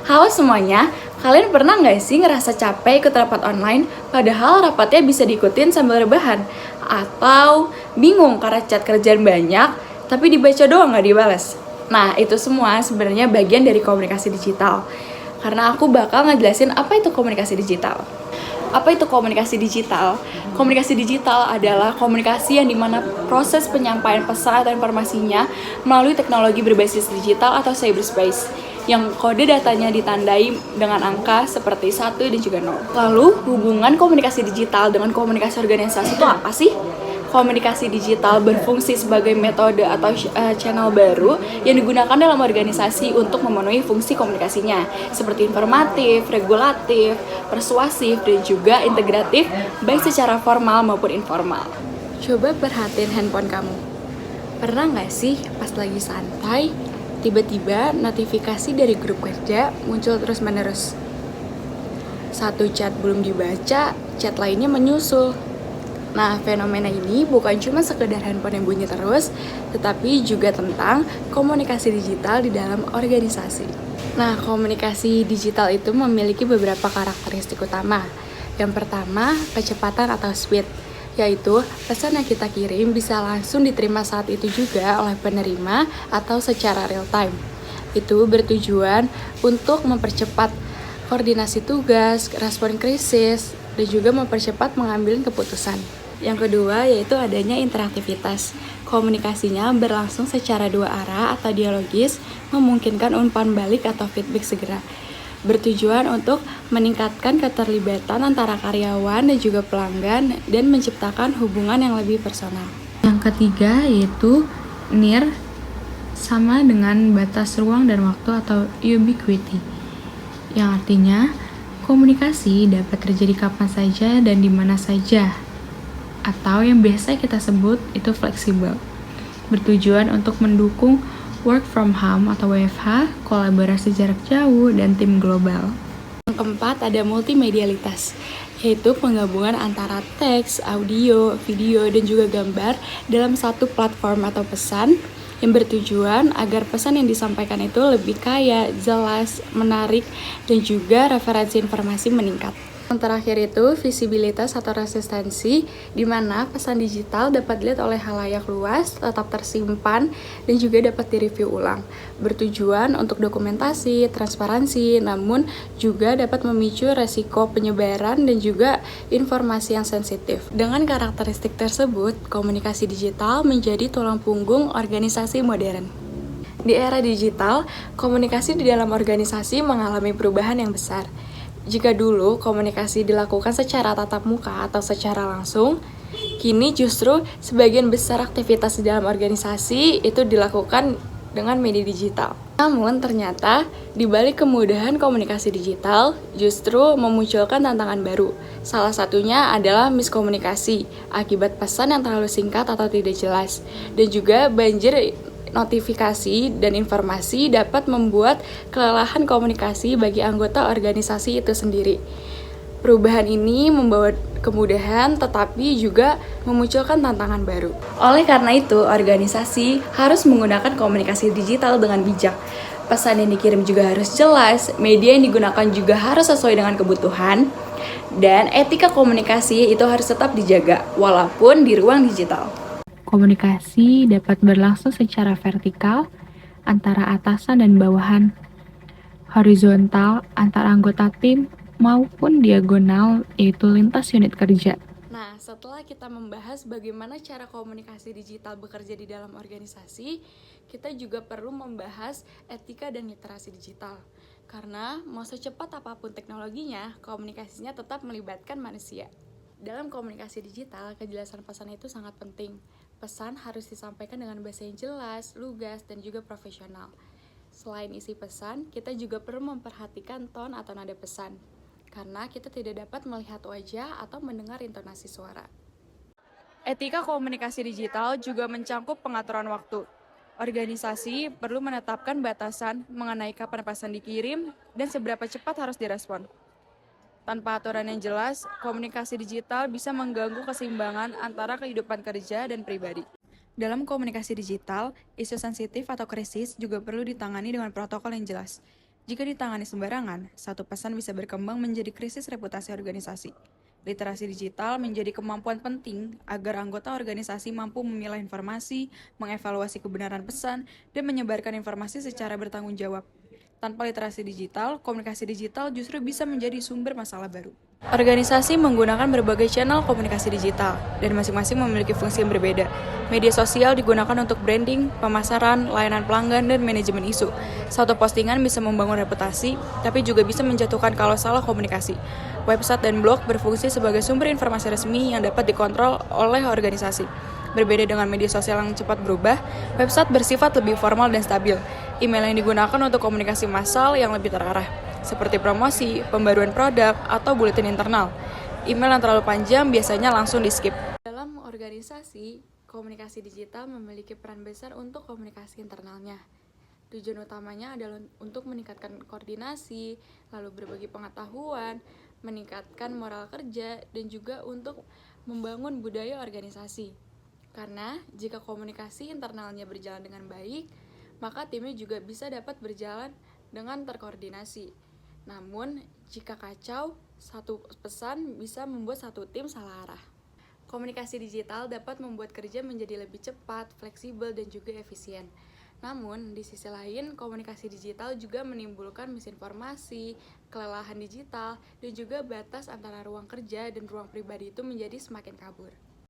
Halo semuanya, kalian pernah nggak sih ngerasa capek ikut rapat online, padahal rapatnya bisa diikutin sambil rebahan? Atau bingung karena chat kerjaan banyak, tapi dibaca doang nggak dibales? Nah, itu semua sebenarnya bagian dari komunikasi digital. Karena aku bakal ngejelasin apa itu komunikasi digital. Apa itu komunikasi digital? Komunikasi digital adalah komunikasi yang dimana proses penyampaian pesan atau informasinya melalui teknologi berbasis digital atau cyberspace yang kode datanya ditandai dengan angka seperti 1 dan juga 0. Lalu, hubungan komunikasi digital dengan komunikasi organisasi itu apa sih? Komunikasi digital berfungsi sebagai metode atau channel baru yang digunakan dalam organisasi untuk memenuhi fungsi komunikasinya, seperti informatif, regulatif, persuasif, dan juga integratif, baik secara formal maupun informal. Coba perhatiin handphone kamu. Pernah nggak sih pas lagi santai, tiba-tiba notifikasi dari grup kerja muncul terus-menerus? Satu chat belum dibaca, chat lainnya menyusul. Nah, fenomena ini bukan cuma sekedar handphone yang bunyi terus, tetapi juga tentang komunikasi digital di dalam organisasi. Nah, komunikasi digital itu memiliki beberapa karakteristik utama. Yang pertama, kecepatan atau speed, yaitu pesan yang kita kirim bisa langsung diterima saat itu juga oleh penerima atau secara real time. Itu bertujuan untuk mempercepat koordinasi tugas, respon krisis, dan juga mempercepat mengambil keputusan. Yang kedua yaitu adanya interaktivitas. Komunikasinya berlangsung secara dua arah atau dialogis, memungkinkan umpan balik atau feedback segera. Bertujuan untuk meningkatkan keterlibatan antara karyawan dan juga pelanggan dan menciptakan hubungan yang lebih personal. Yang ketiga yaitu near, sama dengan batas ruang dan waktu atau ubiquity, yang artinya komunikasi dapat terjadi kapan saja dan di mana saja, atau yang biasa kita sebut itu fleksibel. Bertujuan untuk mendukung work from home atau WFH, kolaborasi jarak jauh, dan tim global. Yang keempat ada multimedialitas, yaitu penggabungan antara teks, audio, video, dan juga gambar dalam satu platform atau pesan yang bertujuan agar pesan yang disampaikan itu lebih kaya, jelas, menarik, dan juga referensi informasi meningkat. Yang terakhir itu visibilitas atau resistensi, di mana pesan digital dapat dilihat oleh khalayak luas, tetap tersimpan, dan juga dapat direview ulang. Bertujuan untuk dokumentasi, transparansi, namun juga dapat memicu resiko penyebaran dan juga informasi yang sensitif. Dengan karakteristik tersebut, komunikasi digital menjadi tulang punggung organisasi modern. Di era digital, komunikasi di dalam organisasi mengalami perubahan yang besar. Jika dulu komunikasi dilakukan secara tatap muka atau secara langsung, kini justru sebagian besar aktivitas di dalam organisasi itu dilakukan dengan media digital. Namun ternyata di balik kemudahan komunikasi digital justru memunculkan tantangan baru. Salah satunya adalah miskomunikasi akibat pesan yang terlalu singkat atau tidak jelas, dan juga banjir notifikasi dan informasi dapat membuat kelelahan komunikasi bagi anggota organisasi itu sendiri. Perubahan ini membawa kemudahan tetapi juga memunculkan tantangan baru. Oleh karena itu, organisasi harus menggunakan komunikasi digital dengan bijak. Pesan yang dikirim juga harus jelas, media yang digunakan juga harus sesuai dengan kebutuhan, dan etika komunikasi itu harus tetap dijaga walaupun di ruang digital. Komunikasi dapat berlangsung secara vertikal antara atasan dan bawahan, horizontal antar anggota tim, maupun diagonal yaitu lintas unit kerja. Nah, setelah kita membahas bagaimana cara komunikasi digital bekerja di dalam organisasi, kita juga perlu membahas etika dan literasi digital. Karena mau secepat apapun teknologinya, komunikasinya tetap melibatkan manusia. Dalam komunikasi digital, kejelasan pesan itu sangat penting. Pesan harus disampaikan dengan bahasa yang jelas, lugas, dan juga profesional. Selain isi pesan, kita juga perlu memperhatikan tone atau nada pesan, karena kita tidak dapat melihat wajah atau mendengar intonasi suara. Etika komunikasi digital juga mencangkup pengaturan waktu. Organisasi perlu menetapkan batasan mengenai kapan pesan dikirim dan seberapa cepat harus direspon. Tanpa aturan yang jelas, komunikasi digital bisa mengganggu keseimbangan antara kehidupan kerja dan pribadi. Dalam komunikasi digital, isu sensitif atau krisis juga perlu ditangani dengan protokol yang jelas. Jika ditangani sembarangan, satu pesan bisa berkembang menjadi krisis reputasi organisasi. Literasi digital menjadi kemampuan penting agar anggota organisasi mampu memilah informasi, mengevaluasi kebenaran pesan, dan menyebarkan informasi secara bertanggung jawab. Tanpa literasi digital, komunikasi digital justru bisa menjadi sumber masalah baru. Organisasi menggunakan berbagai channel komunikasi digital, dan masing-masing memiliki fungsi yang berbeda. Media sosial digunakan untuk branding, pemasaran, layanan pelanggan, dan manajemen isu. Satu postingan bisa membangun reputasi, tapi juga bisa menjatuhkan kalau salah komunikasi. Website dan blog berfungsi sebagai sumber informasi resmi yang dapat dikontrol oleh organisasi. Berbeda dengan media sosial yang cepat berubah, website bersifat lebih formal dan stabil. Email yang digunakan untuk komunikasi massal yang lebih terarah, seperti promosi, pembaruan produk, atau buletin internal. Email yang terlalu panjang biasanya langsung di-skip. Dalam organisasi, komunikasi digital memiliki peran besar untuk komunikasi internalnya. Tujuan utamanya adalah untuk meningkatkan koordinasi, lalu berbagi pengetahuan, meningkatkan moral kerja, dan juga untuk membangun budaya organisasi. Karena jika komunikasi internalnya berjalan dengan baik, maka timnya juga bisa dapat berjalan dengan terkoordinasi. Namun, jika kacau, satu pesan bisa membuat satu tim salah arah. Komunikasi digital dapat membuat kerja menjadi lebih cepat, fleksibel, dan juga efisien. Namun, di sisi lain, komunikasi digital juga menimbulkan misinformasi, kelelahan digital, dan juga batas antara ruang kerja dan ruang pribadi itu menjadi semakin kabur.